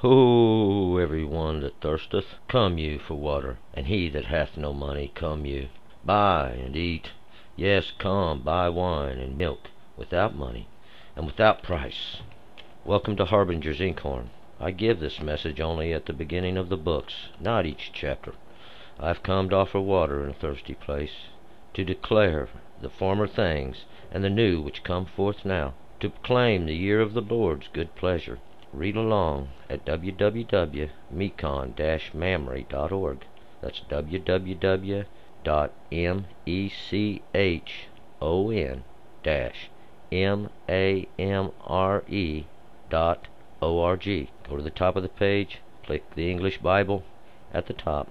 Ho, every one that thirsteth, come you for water, and he that hath no money, come you, buy and eat. Yes, come, buy wine and milk, without money, and without price. Welcome to Harbinger's Inkhorn. I give this message only at the beginning of the books, not each chapter. I have come to offer water in a thirsty place, to declare the former things, and the new which come forth now, to proclaim the year of the Lord's good pleasure. Read along at www.mechon-mamre.org. That's www.mechon-mamre.org. Go to the top of the page, click the English Bible at the top.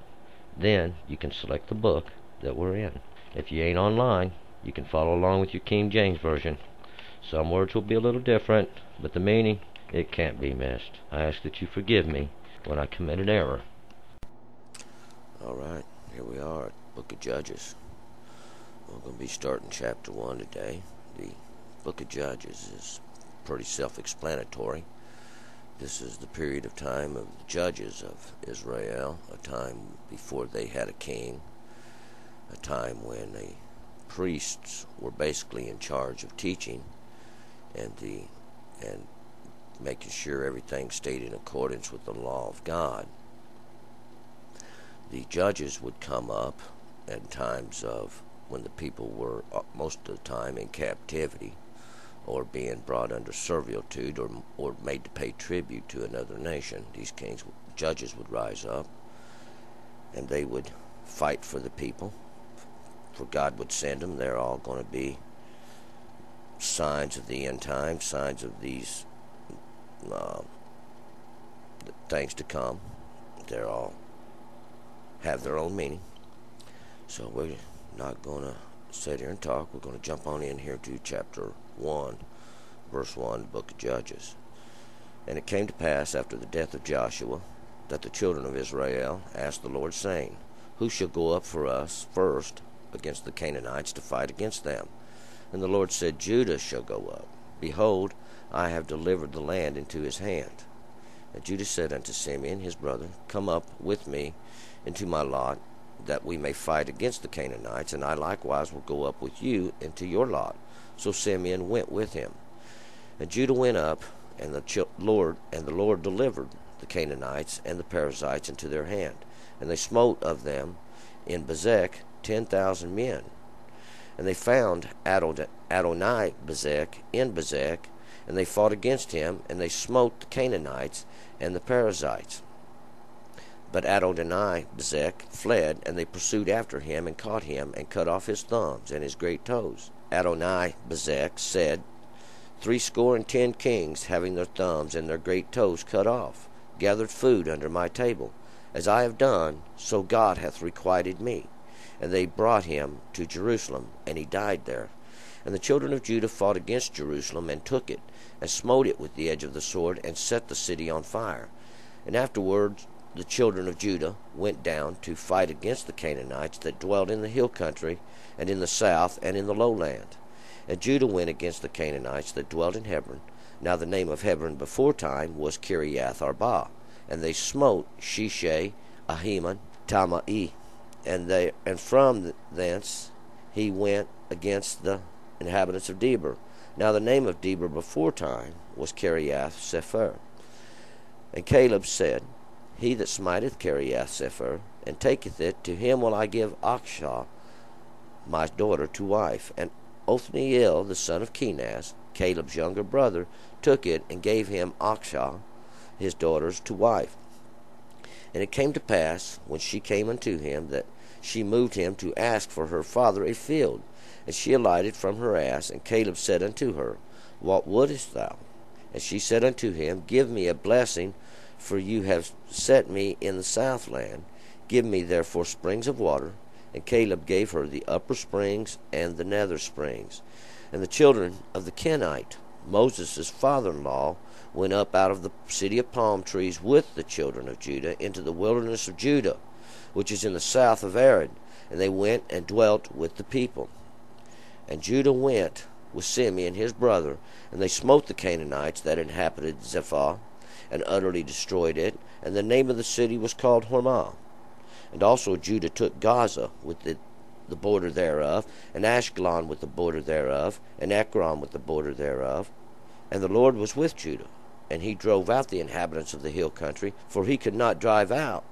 Then you can select the book that we're in. If you ain't online, you can follow along with your King James Version. Some words will be a little different, but the meaning, it can't be missed. I ask that you forgive me when I commit an error. Alright, here we are at Book of Judges. We're going to be starting chapter 1 today. The Book of Judges is pretty self-explanatory. This is the period of time of the judges of Israel, a time before they had a king, a time when the priests were basically in charge of teaching and making sure everything stayed in accordance with the law of God. The judges would come up at times of when the people were most of the time in captivity or being brought under servitude or made to pay tribute to another nation. These judges would rise up and they would fight for the people, for God would send them. They're all going to be signs of the end times, signs of these things to come. They're all have their own meaning. So we're not going to sit here and talk. We're going to jump on in here to chapter 1, verse 1, Book of Judges. And it came to pass after the death of Joshua that the children of Israel asked the Lord, saying, Who shall go up for us first against the Canaanites to fight against them? And the Lord said, Judah shall go up. Behold, I have delivered the land into his hand. And Judah said unto Simeon his brother, Come up with me into my lot, that we may fight against the Canaanites, and I likewise will go up with you into your lot. So Simeon went with him. And Judah went up, and the Lord delivered the Canaanites and the Perizzites into their hand. And they smote of them in Bezek 10,000 men. And they found Adoni-Bezek in Bezek, and they fought against him, and they smote the Canaanites and the Perizzites. But Adoni-Bezek fled, and they pursued after him, and caught him, and cut off his thumbs and his great toes. Adoni-Bezek said, 70 kings, having their thumbs and their great toes cut off, gathered food under my table. As I have done, so God hath requited me. And they brought him to Jerusalem, and he died there. And the children of Judah fought against Jerusalem, and took it, and smote it with the edge of the sword, and set the city on fire. And afterwards the children of Judah went down to fight against the Canaanites that dwelt in the hill country, and in the south, and in the lowland. And Judah went against the Canaanites that dwelt in Hebron. Now the name of Hebron before time was Kiriath Arba. And they smote Sheshai, Ahiman, Talmai, and from thence he went against the inhabitants of Debir. Now the name of Debir before time was Kiriath Sepher. And Caleb said, He that smiteth Kiriath Sepher, and taketh it, to him will I give Achshah my daughter to wife. And Othniel the son of Kenaz, Caleb's younger brother, took it, and gave him Achshah his daughters to wife. And it came to pass, when she came unto him, that she moved him to ask for her father a field. And she alighted from her ass, and Caleb said unto her, What wouldest thou? And she said unto him, Give me a blessing, for you have set me in the southland. Give me therefore springs of water. And Caleb gave her the upper springs and the nether springs. And the children of the Kenite, Moses' father-in-law, went up out of the city of palm trees with the children of Judah into the wilderness of Judah, which is in the south of Arad. And they went and dwelt with the people. And Judah went with Simeon his brother, and they smote the Canaanites that inhabited Zephah, and utterly destroyed it, and the name of the city was called Hormah. And also Judah took Gaza with the border thereof, and Ashkelon with the border thereof, and Ekron with the border thereof. And the Lord was with Judah, and he drove out the inhabitants of the hill country, for he could not drive out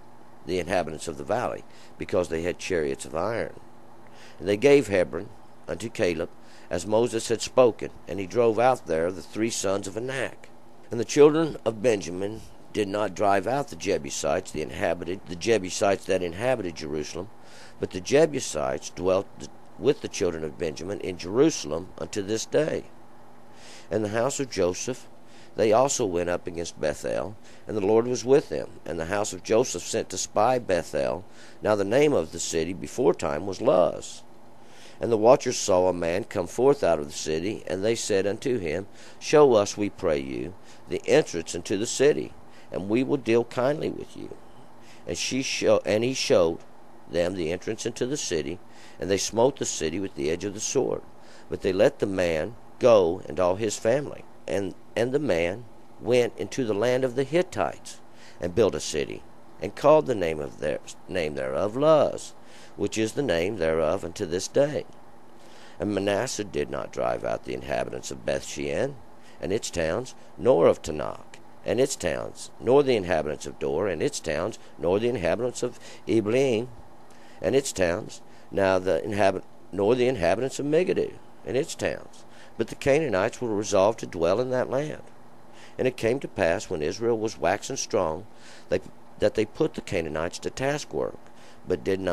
the inhabitants of the valley, because they had chariots of iron. And they gave Hebron unto Caleb, as Moses had spoken, and he drove out there the 3 sons of Anak. And the children of Benjamin did not drive out the Jebusites, the Jebusites that inhabited Jerusalem, but the Jebusites dwelt with the children of Benjamin in Jerusalem unto this day. And the house of Joseph, they also went up against Bethel, and the Lord was with them. And the house of Joseph sent to spy Bethel. Now the name of the city beforetime was Luz. And the watchers saw a man come forth out of the city, and they said unto him, Show us, we pray you, the entrance into the city, and we will deal kindly with you. And he showed them the entrance into the city, and they smote the city with the edge of the sword. But they let the man go and all his family. And the man went into the land of the Hittites, and built a city, and called the name thereof Luz, which is the name thereof unto this day. And Manasseh did not drive out the inhabitants of Bethshean and its towns, nor of Tanakh and its towns, nor the inhabitants of Dor and its towns, nor the inhabitants of Ibleam and its towns, nor the inhabitants of Megiddo and its towns. But the Canaanites were resolved to dwell in that land. And it came to pass, when Israel was waxen strong, that they put the Canaanites to taskwork, but in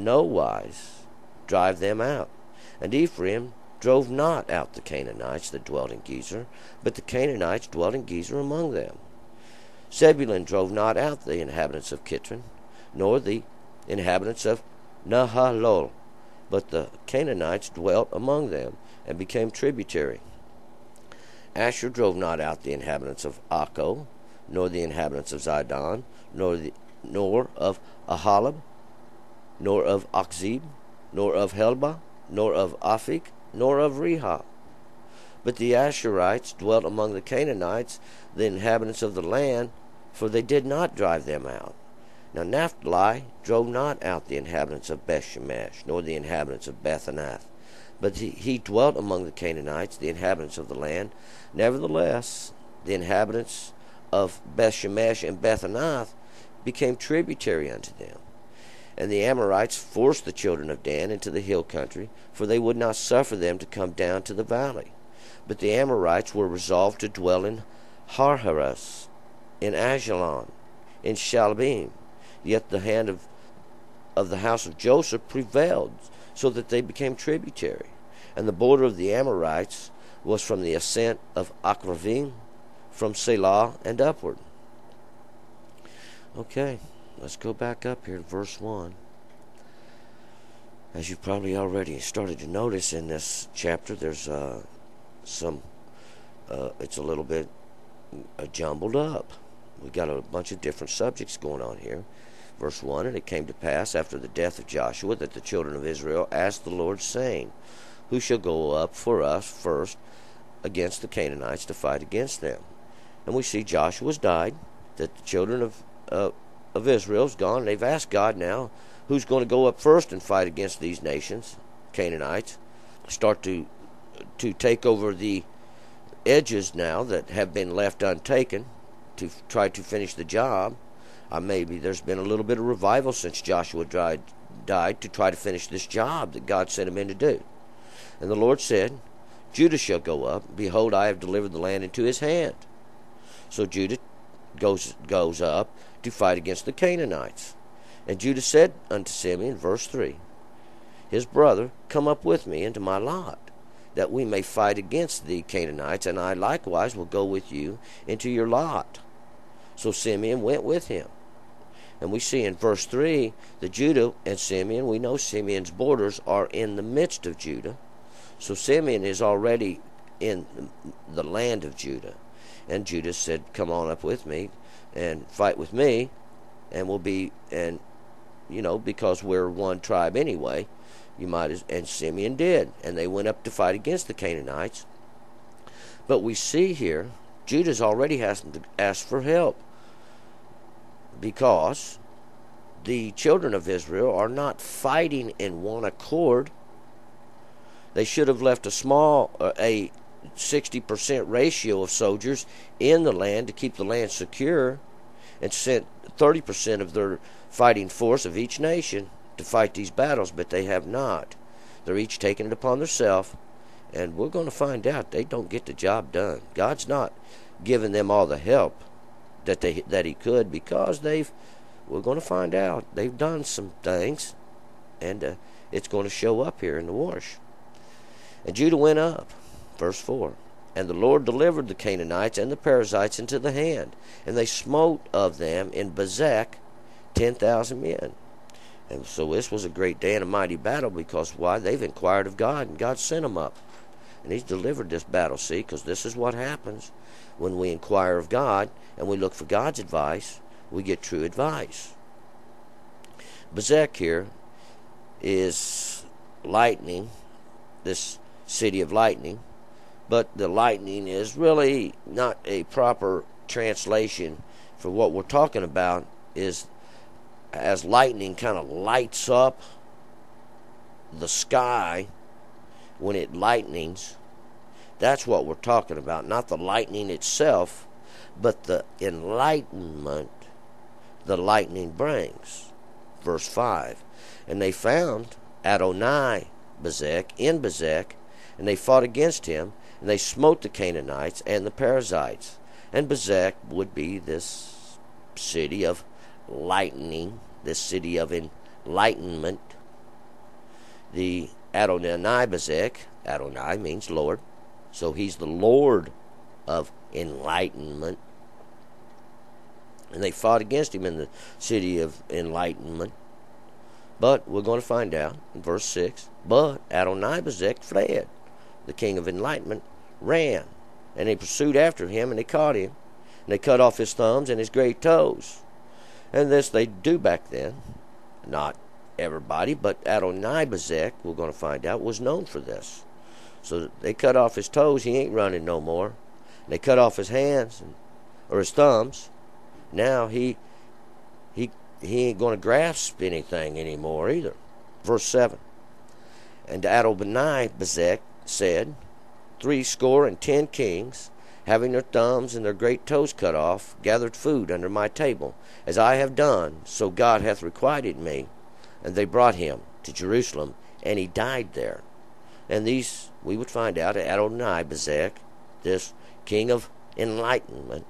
no wise drive them out. And Ephraim drove not out the Canaanites that dwelt in Gezer, but the Canaanites dwelt in Gezer among them. Zebulun drove not out the inhabitants of Kitron, nor the inhabitants of Nahalol, but the Canaanites dwelt among them, and became tributary. Asher drove not out the inhabitants of Akko, nor the inhabitants of Zidon, nor of Ahalab, nor of Akzib, nor of Helba, nor of Aphik, nor of Rehob. But the Asherites dwelt among the Canaanites, the inhabitants of the land, for they did not drive them out. Now Naphtali drove not out the inhabitants of Bethshemesh, nor the inhabitants of Bethanath, but he dwelt among the Canaanites, the inhabitants of the land. Nevertheless, the inhabitants of Bethshemesh and Bethanath became tributary unto them. And the Amorites forced the children of Dan into the hill country, for they would not suffer them to come down to the valley. But the Amorites were resolved to dwell in Harharas, in Ajalon, in Shalbim. Yet the hand of the house of Joseph prevailed, so that they became tributary. And the border of the Amorites was from the ascent of Akravim, from Selah and upward. Okay, let's go back up here to verse 1. As you've probably already started to notice in this chapter, there's it's a little bit jumbled up. We've got a bunch of different subjects going on here. Verse 1, And it came to pass after the death of Joshua that the children of Israel asked the Lord, saying, Who shall go up for us first against the Canaanites to fight against them? And we see Joshua's died, that the children of Israel's gone. They've asked God now, who's going to go up first and fight against these nations, Canaanites, start to take over the edges now that have been left untaken, to try to finish the job. Maybe there's been a little bit of revival since Joshua died to try to finish this job that God sent him in to do. And the Lord said, Judah shall go up. Behold, I have delivered the land into his hand. So Judah goes up to fight against the Canaanites. And Judah said unto Simeon, verse 3, his brother, Come up with me into my lot, that we may fight against the Canaanites, and I likewise will go with you into your lot. So Simeon went with him. And we see in verse 3 that Judah and Simeon, we know Simeon's borders are in the midst of Judah. So Simeon is already in the land of Judah. And Judah said, Come on up with me and fight with me, and we'll be, and because we're one tribe anyway, and Simeon did. And they went up to fight against the Canaanites. But we see here Judah's already has to ask for help, because the children of Israel are not fighting in one accord. They should have left a 60% ratio of soldiers in the land to keep the land secure, and sent 30% of their fighting force of each nation to fight these battles, but they have not. They're each taking it upon themselves, and we're going to find out they don't get the job done. God's not giving them all the help that he could, because we're going to find out they've done some things, and it's going to show up here in the wash. And Judah went up, verse 4, and the Lord delivered the Canaanites and the Perizzites into the hand, and they smote of them in Bezek 10,000 men. And so this was a great day and a mighty battle, because why? They've inquired of God, and God sent them up. And he's delivered this battle, see, because this is what happens when we inquire of God and we look for God's advice. We get true advice. Bezek here is lightning, this city of lightning, but the lightning is really not a proper translation for what we're talking about. Is as lightning kind of lights up the sky when it lightnings, that's what we're talking about. Not the lightning itself, but the enlightenment the lightning brings. Verse 5, and they found Adonai Bezek in Bezek, and they fought against him, and they smote the Canaanites and the Perizzites. And Bezek would be this city of lightning, this city of enlightenment. The Adonai Bezek, Adonai means Lord, so he's the Lord of enlightenment. And they fought against him in the city of enlightenment. But we're going to find out in verse 6, but Adonai-Bezek fled. The king of enlightenment ran, and they pursued after him, and they caught him, and they cut off his thumbs and his great toes. And this they do back then. Not everybody, but Adonai-Bezek, we're going to find out, was known for this. So they cut off his toes, he ain't running no more. And they cut off his hands, or his thumbs. Now he ain't going to grasp anything anymore either. Verse 7, and Adonai-Bezek said, 70 kings, having their thumbs and their great toes cut off, gathered food under my table. As I have done, so God hath requited me. And they brought him to Jerusalem, and he died there. And these, we would find out, Adonai-Bezek, this king of enlightenment,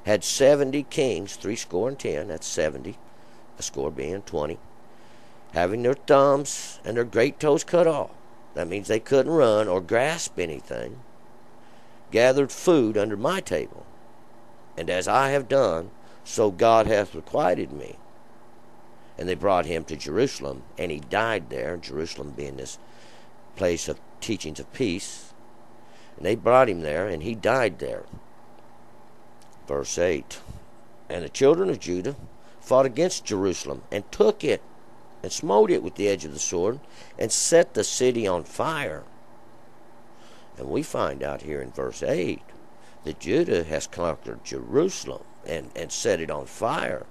had 70 kings, 70, that's 70, a score being 20, having their thumbs and their great toes cut off. That means they couldn't run or grasp anything. Gathered food under my table. And as I have done, so God hath requited me. And they brought him to Jerusalem, and he died there, Jerusalem being this place of teachings of peace. And they brought him there, and he died there. Verse 8, and the children of Judah fought against Jerusalem, and took it, and smote it with the edge of the sword, and set the city on fire. And we find out here in verse 8 that Judah has conquered Jerusalem and set it on fire.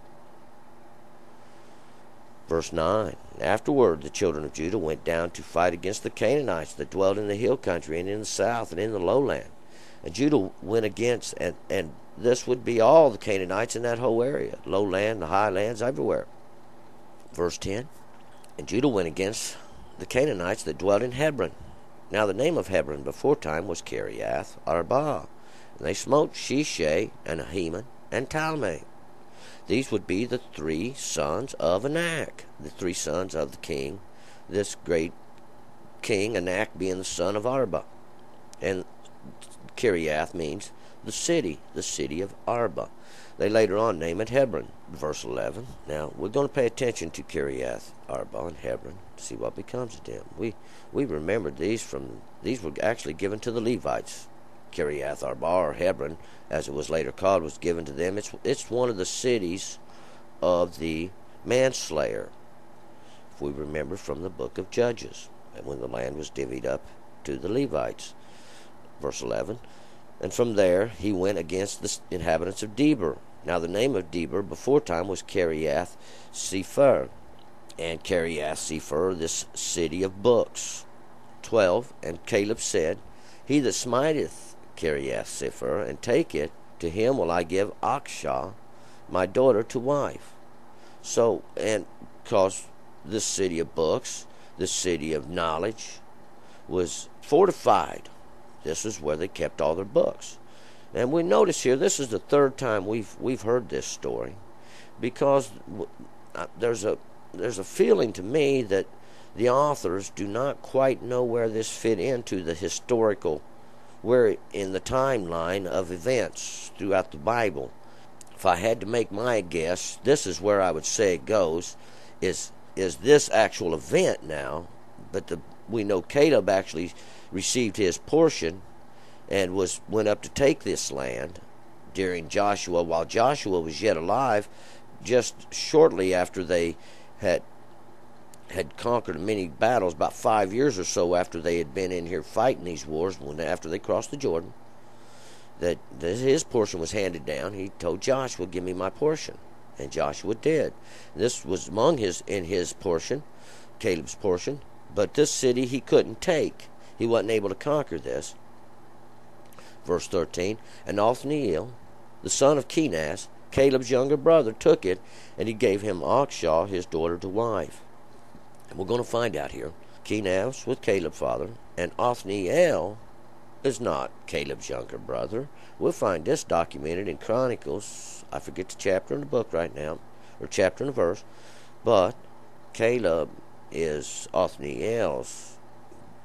Verse 9, afterward the children of Judah went down to fight against the Canaanites that dwelt in the hill country, and in the south, and in the lowland. And Judah went against, and this would be all the Canaanites in that whole area, lowland, the highlands, everywhere. Verse 10, and Judah went against the Canaanites that dwelt in Hebron. Now the name of Hebron before time was Kiriath Arba. And they smote Sheshai, and Ahiman, and Talmai. These would be the 3 sons of Anak, the 3 sons of the king, this great king, Anak being the son of Arba. And Kiriath means the city of Arba. They later on name it Hebron, verse 11. Now, we're going to pay attention to Kiriath Arba and Hebron to see what becomes of them. We remembered these were actually given to the Levites. Kiriath Arba, or Hebron, as it was later called, was given to them. It's one of the cities of the manslayer, if we remember from the book of Judges, and when the land was divvied up to the Levites. Verse 11, And from there he went against the inhabitants of Debir. Now the name of Debir before time was Kiriath Sepher, and Kiriath Sepher, this city of books. 12. And Caleb said, He that smiteth Kiriath Sepher, and take it, to him will I give Achshah, my daughter, to wife. So, and because this city of books, this city of knowledge, was fortified. This is where they kept all their books. And we notice here, this is the third time we've heard this story, because there's a feeling to me that the authors do not quite know where this fit into the historical, where in the timeline of events throughout the Bible. If I had to make my guess, this is where I would say it goes, is this actual event now, but we know Caleb actually received his portion and went up to take this land during Joshua, while Joshua was yet alive, just shortly after they had conquered many battles, about 5 years or so after they had been in here fighting these wars, after they crossed the Jordan, that his portion was handed down. He told Joshua, give me my portion. And Joshua did. This was among his portion, Caleb's portion, but this city he couldn't take. He wasn't able to conquer this. Verse 13, and Othniel, the son of Kenaz, Caleb's younger brother, took it, and he gave him Achshah, his daughter, to wife. And we're going to find out here. Kenaz was Caleb's father, and Othniel is not Caleb's younger brother. We'll find this documented in Chronicles. I forget the chapter in the book right now, or chapter and the verse, but Caleb is Othniel's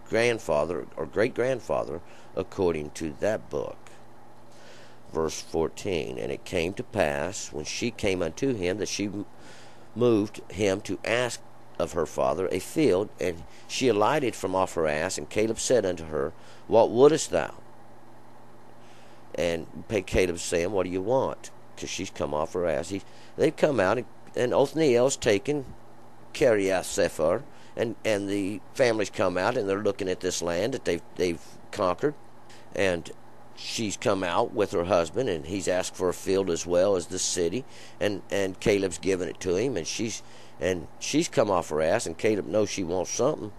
grandfather or great-grandfather according to that book. Verse 14, and it came to pass when she came unto him that she moved him to ask of her father a field, and she alighted from off her ass, and Caleb said unto her, What wouldest thou? And Caleb saying, What do you want? Because she's come off her ass. They've come out, and Othniel's taken Kiriath Sepher, and the families come out, and they're looking at this land that they've conquered, and she's come out with her husband, and he's asked for a field as well as the city, and Caleb's given it to him, and she's come off her ass, and Caleb knows she wants something.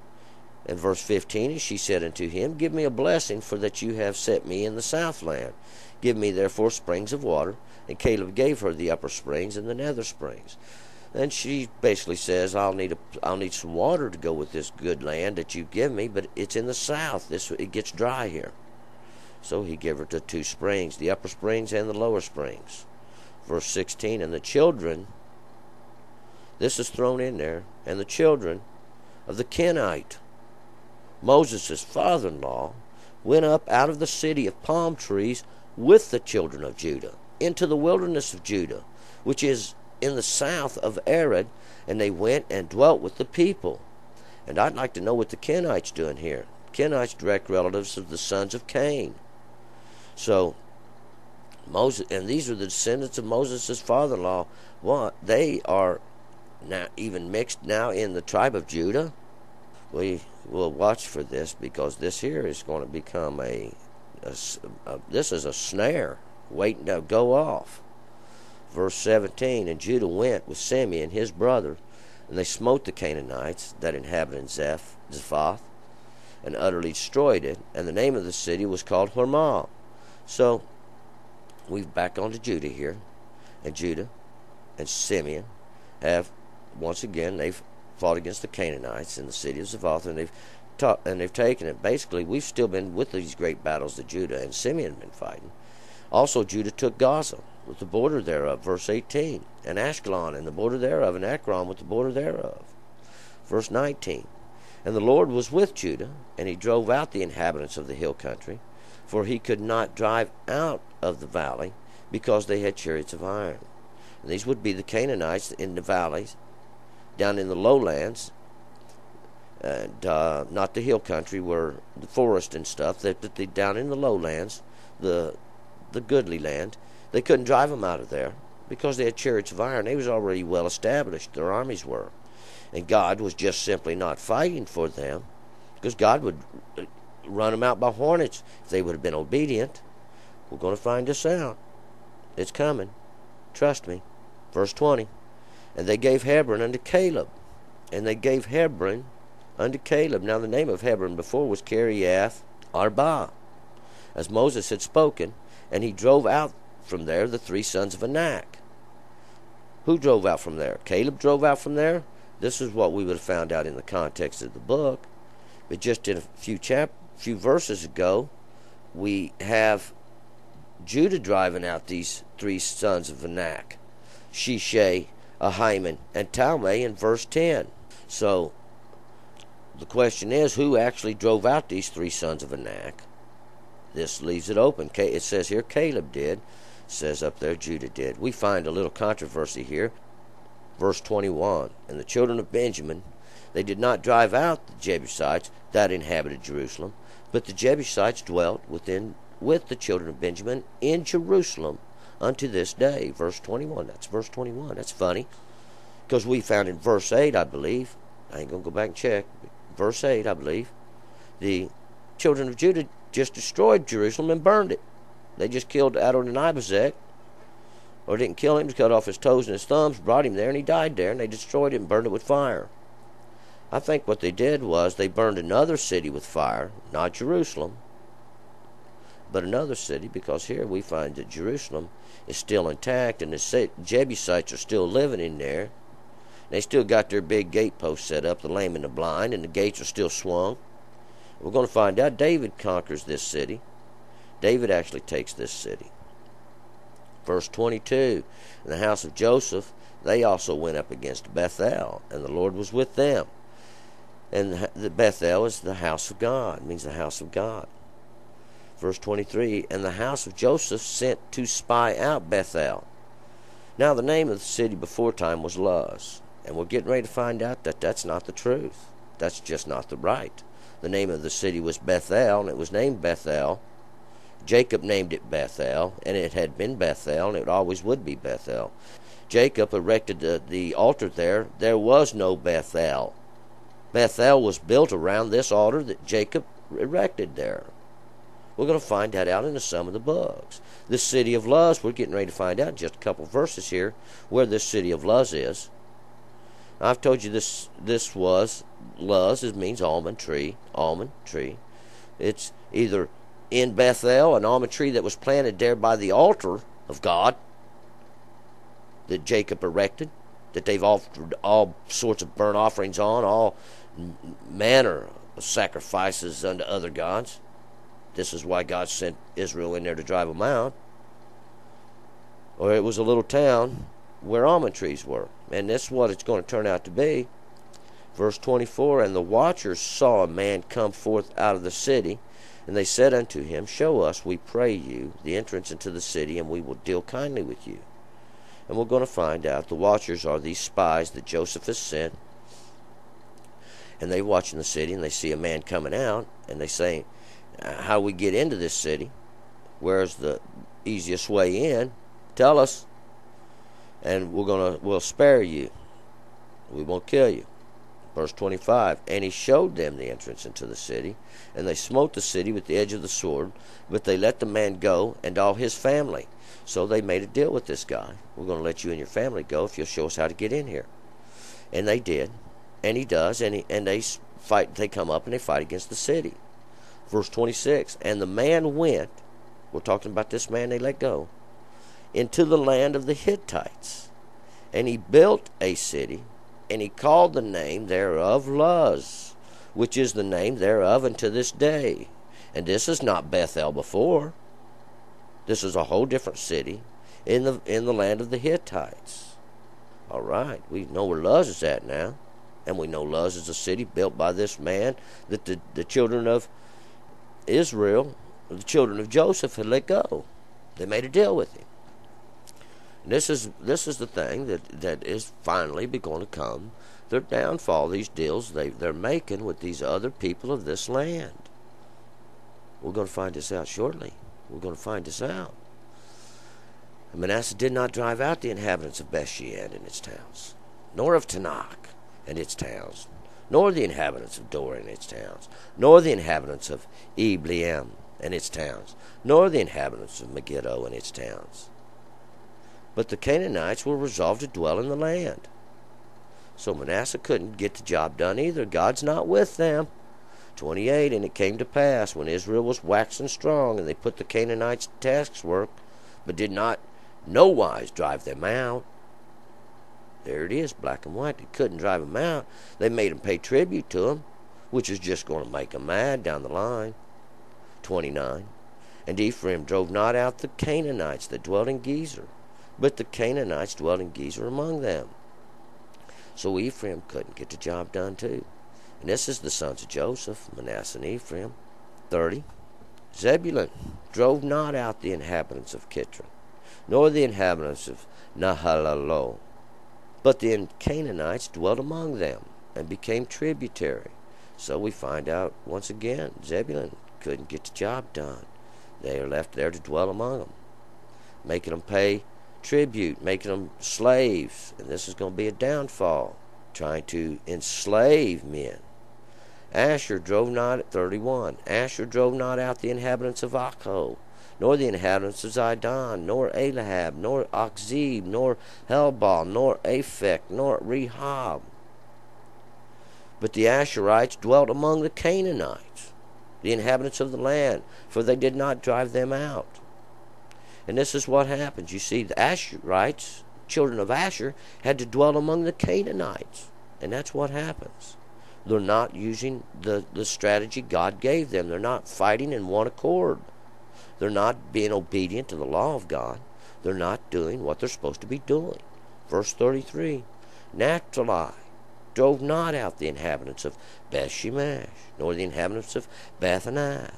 And verse 15, and she said unto him, Give me a blessing, for that you have set me in the southland. Give me therefore springs of water. And Caleb gave her the upper springs and the nether springs. And she basically says, I'll need some water to go with this good land that you give me, but it's in the south. It gets dry here. So he gave her the two springs, the upper springs and the lower springs. Verse 16, and the children, this is thrown in there, and the children of the Kenite, Moses' father-in-law, went up out of the city of palm trees with the children of Judah into the wilderness of Judah, which is in the south of Arad, and they went and dwelt with the people. And I'd like to know what the Kenites doing here. Kenites, direct relatives of the sons of Cain. So Moses, and these are the descendants of Moses' father-in-law. What? They are now even mixed now in the tribe of Judah. We will watch for this, because this here is going to become this is a snare waiting to go off. Verse 17, and Judah went with Simeon his brother, and they smote the Canaanites that inhabited Zephath, and utterly destroyed it, and the name of the city was called Hormah. So we're back onto Judah here, and Judah and Simeon have once again they've fought against the Canaanites in the city of Zephath, and they've taken it. Basically, we've still been with these great battles that Judah and Simeon have been fighting. Also, Judah took Gaza with the border thereof, verse 18, and Ashkelon and the border thereof, and Ekron with the border thereof. Verse 19, and the Lord was with Judah, and he drove out the inhabitants of the hill country, for he could not drive out of the valley, because they had chariots of iron. And these would be the Canaanites in the valleys, down in the lowlands, and not the hill country where the forest and stuff, that down in the lowlands, the goodly land. They couldn't drive them out of there because they had chariots of iron. They was already well established, their armies were. And God was just simply not fighting for them, because God would run them out by hornets if they would have been obedient. We're going to find this out. It's coming. Trust me. Verse 20. And they gave Hebron unto Caleb. And they gave Hebron unto Caleb. Now the name of Hebron before was Kiriath Arba, as Moses had spoken, and he drove out from there the 3 sons of Anak. Who drove out from there? Caleb drove out from there? This is what we would have found out in the context of the book. But just in a few verses ago, we have Judah driving out these 3 sons of Anak, Shishai, Ahiman, and Talmai in verse 10. So the question is, who actually drove out these 3 sons of Anak? This leaves it open. It says here Caleb did. It says up there Judah did. We find a little controversy here. Verse 21, and the children of Benjamin, they did not drive out the Jebusites that inhabited Jerusalem, but the Jebusites dwelt with the children of Benjamin in Jerusalem unto this day. Verse 21. That's verse 21. That's funny, because we found in verse 8, I believe, I ain't going to go back and check, verse 8, I believe, the children of Judah just destroyed Jerusalem and burned it. They just killed Adonibezek, or didn't kill him, just cut off his toes and his thumbs, brought him there, and he died there, and they destroyed it and burned it with fire. I think what they did was they burned another city with fire, not Jerusalem, but another city, because here we find that Jerusalem is still intact, and the Jebusites are still living in there. They still got their big gateposts set up, the lame and the blind, and the gates are still swung. We're going to find out David conquers this city. David actually takes this city. Verse 22, in the house of Joseph, they also went up against Bethel, and the Lord was with them. And the Bethel is the house of God. It means the house of God. Verse 23, and the house of Joseph sent to spy out Bethel. Now the name of the city before time was Luz. And we're getting ready to find out that that's not the truth. That's just not the right. The name of the city was Bethel, and it was named Bethel. Jacob named it Bethel, and it had been Bethel, and it always would be Bethel. Jacob erected the altar there. There was no Bethel. Bethel was built around this altar that Jacob erected there. We're going to find that out in some of the books. This city of Luz, we're getting ready to find out in just a couple of verses here where this city of Luz is. I've told you this was Luz. It means almond tree. Almond tree. It's either in Bethel, an almond tree that was planted there by the altar of God that Jacob erected, that they've offered all sorts of burnt offerings on, all manner of sacrifices unto other gods. This is why God sent Israel in there to drive them out. Or it was a little town where almond trees were. And that's what it's going to turn out to be. Verse 24, and the watchers saw a man come forth out of the city, and they said unto him, show us, we pray you, the entrance into the city, and we will deal kindly with you. And we're going to find out the watchers are these spies that Joseph has sent. And they watch in the city, and they see a man coming out, and they say, how do we get into this city? Where's the easiest way in? Tell us, and we'll spare you. We won't kill you. Verse 25, and he showed them the entrance into the city, and they smote the city with the edge of the sword, but they let the man go and all his family. So they made a deal with this guy. We're going to let you and your family go if you'll show us how to get in here. And they did, and he does, and they fight. They come up and they fight against the city. Verse 26, and the man went, we're talking about this man they let go, into the land of the Hittites, and he built a city, and he called the name thereof Luz, which is the name thereof unto this day. And this is not Bethel before. This is a whole different city in the land of the Hittites. All right, we know where Luz is at now, and we know Luz is a city built by this man that the children of Israel, the children of Joseph, had let go. They made a deal with him. And this is the thing that is finally going to come. Their downfall, these deals they're making with these other people of this land. We're going to find this out shortly. We're going to find this out. And Manasseh did not drive out the inhabitants of Bethshean and its towns, nor of Tanakh and its towns, nor the inhabitants of Dor and its towns, nor the inhabitants of Ibleam and its towns, nor the inhabitants of Megiddo and its towns. But the Canaanites were resolved to dwell in the land. So Manasseh couldn't get the job done either. God's not with them. 28, and it came to pass, when Israel was waxen strong, and they put the Canaanites to taskwork, but did not no wise drive them out. There it is, black and white. They couldn't drive them out. They made them pay tribute to them, which is just going to make them mad down the line. 29, and Ephraim drove not out the Canaanites that dwelt in Gezer, but the Canaanites dwelt in Gezer among them. So Ephraim couldn't get the job done too. And this is the sons of Joseph, Manasseh and Ephraim. 30, Zebulun drove not out the inhabitants of Kitron, nor the inhabitants of Nahalalo, but the Canaanites dwelt among them, and became tributary. So we find out once again, Zebulun couldn't get the job done. They are left there to dwell among them, making them pay tribute, making them slaves. And this is going to be a downfall, trying to enslave men. Asher drove not, at 31, Asher drove not out the inhabitants of Akko, nor the inhabitants of Zidon, nor Elahab, nor Achzib, nor Helbal, nor Aphek, nor Rehob. But the Asherites dwelt among the Canaanites, the inhabitants of the land, for they did not drive them out. And this is what happens. You see, the Asherites, children of Asher, had to dwell among the Canaanites. And that's what happens. They're not using the strategy God gave them. They're not fighting in one accord. They're not being obedient to the law of God. They're not doing what they're supposed to be doing. Verse 33, Naphtali drove not out the inhabitants of Beth-shemesh, nor the inhabitants of Beth-anath,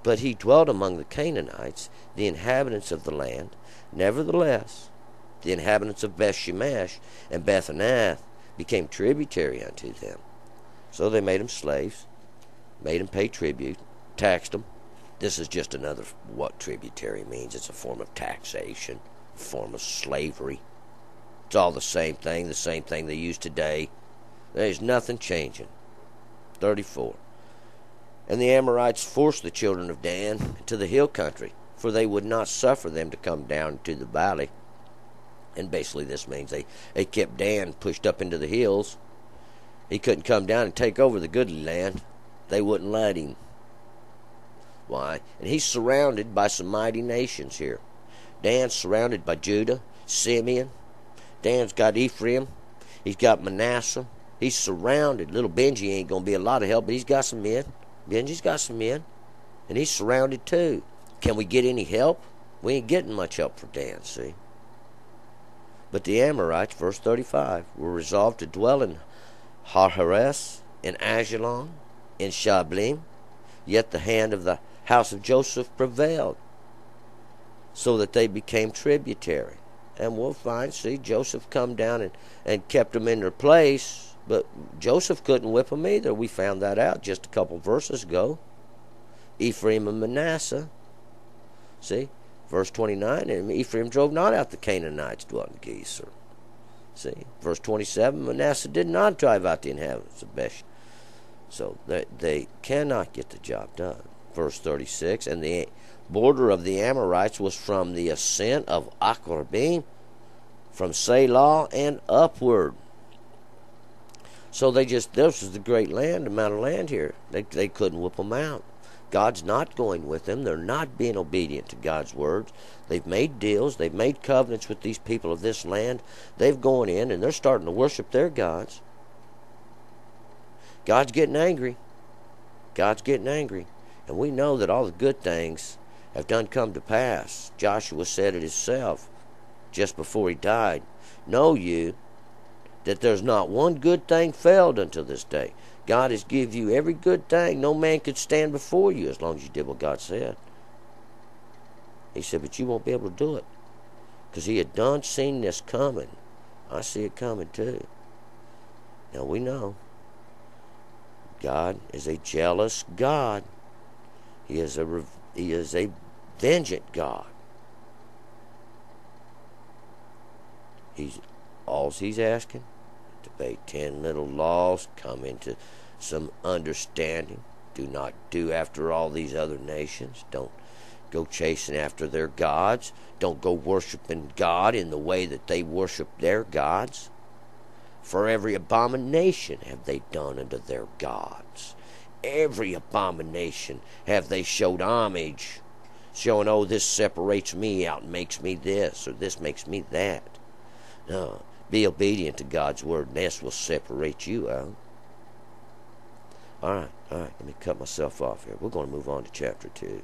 but he dwelt among the Canaanites, the inhabitants of the land. Nevertheless, the inhabitants of Beth-shemesh and Beth-anath became tributary unto them. So they made them slaves, made them pay tribute, taxed them. This is just another, what tributary means. It's a form of taxation, a form of slavery. It's all the same thing they use today. There's nothing changing. 34. And the Amorites forced the children of Dan into the hill country, for they would not suffer them to come down to the valley. And basically this means they kept Dan pushed up into the hills. He couldn't come down and take over the goodly land. They wouldn't let him. Why? And he's surrounded by some mighty nations here. Dan's surrounded by Judah, Simeon. Dan's got Ephraim. He's got Manasseh. He's surrounded. Little Benji ain't going to be a lot of help, but he's got some men. Benji's got some men. And he's surrounded too. Can we get any help? We ain't getting much help for Dan, see? But the Amorites, verse 35, were resolved to dwell in Harhares, in Ajalon, in Shablim. Yet the hand of the house of Joseph prevailed, so that they became tributary. And we'll find, see, Joseph come down and kept them in their place, but Joseph couldn't whip them either. We found that out just a couple verses ago. Ephraim and Manasseh. See, verse 29, and Ephraim drove not out the Canaanites dwelt in Gezer. See, verse 27, Manasseh did not drive out the inhabitants of Beth. So they cannot get the job done. Verse 36, and the border of the Amorites was from the ascent of Akrabim, from Selah and upward. So this was the great land, amount of land here. They couldn't whip them out. God's not going with them. They're not being obedient to God's words. They've made deals. They've made covenants with these people of this land. They've gone in and they're starting to worship their gods. God's getting angry. God's getting angry. And we know that all the good things have done come to pass. Joshua said it himself just before he died. Know you that there's not one good thing failed until this day. God has given you every good thing. No man could stand before you as long as you did what God said. He said, but you won't be able to do it. Because he had done seen this coming. I see it coming too. Now we know God is a jealous God. He is a vengeant God. He's asking to obey 10 little laws, come into some understanding, Do not do after all these other nations. Don't go chasing after their gods. Don't go worshiping God in the way that they worship their gods. For every abomination have they done unto their gods. Every abomination have they showed homage, showing, oh, this separates me out and makes me this, or this makes me that. No, be obedient to God's word, and this will separate you out. All right, let me cut myself off here. We're going to move on to chapter 2.